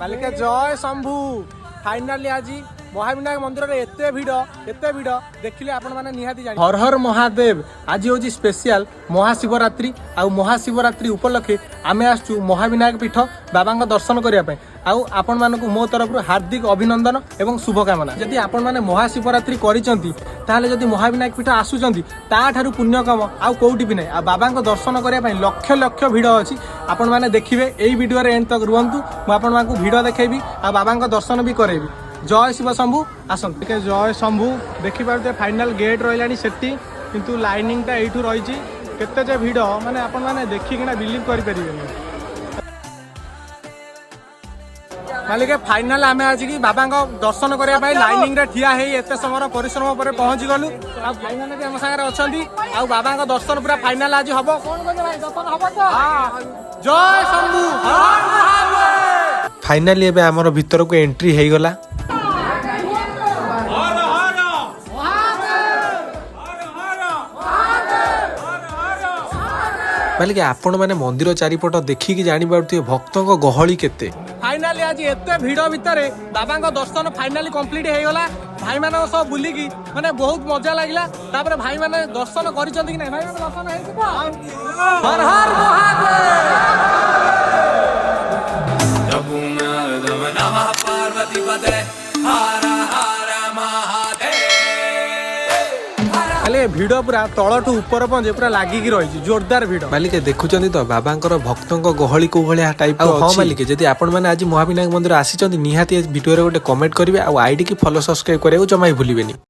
मालिका जय शंभु फाइनाली आज महाविनायक मंदिर में एते भिड़ देखिले आपण माने निहाती जानि हर हर महादेव। आज हूँ स्पेशल महाशिवरात्रि आ महाशिवरात्रि उपलक्षे आमे आसचु महाविनायक पीठ बाबा दर्शन करने आपण मानक मो तरफ हार्दिक अभिनंदन एवं शुभकामना। जदि आपण माने महाशिवरात्रि करिसंती ताहले जदि महाविनायक पीठ आसुचंती ताठारु पुण्य काम आउ कोउटी भी नै आ बाबा दर्शन करने ପାଇଁ लक्ष लक्ष भिड़ अछि। आपण माने देखिबे एई वीडियो रे एंड तक रुहंतु मु आपण मानकु भिड़ देखेबी आ बाबा दर्शन भी करेबी। जय शिव शंभु आसंतु जय शंभु देखि पारते फाइनल गेट रहिलानी सेठी किंतु लाइनिंग ता एठू रहिछि केते जे भिड़ माने आपण माने देखिकिना बिलीव करि परिबेनी। मालिक फाइनाल आमे आज की बाबा दर्शन करने ପାଇଁ लाइनिंग रे ठिया हेई एते समय परिश्रम पर पहुंची गलु आ भाई माने के हम संगे अछंती आ बाबा दर्शन पूरा फाइनाल आज हबो। कोन कोन भाई दर्शन हबो तो हां जय शंभु हर महादेव। फाइनाली एबे हमर भीतर को एंट्री हेई गला। मालिक आपण माने मंदिर चारिपट देखिकी जानि पारुथिबे भक्तों को गहली केते। फाइनाली आज एते भिड़ भितर बाबा दर्शन फाइनाली कंप्लीट हो गला। भाई मान सब बुलिकी माने बहुत मजा लगिला। तापर भाई माने दर्शन करिसंती कि नै भाई माने दर्शन हेछि तो हर हर महादेव। नमः पार्वती पते हर हर महादेव। अले भिड़ पूरा तलठू ऊपर पहुंचे पूरा लागिकी रही जोरदार भिड़। मालिक देखुचंती तो बाबांकर भक्तों गहली को भलिया टाइप रो अछि। मालिक जदि आपण माने आज महाविनायक मंदिर आसी निहाती वीडियो रे गोटे कमेंट करिवे आ आईडी की फॉलो सब्सक्राइब करियो जमाई भूलिबेनी।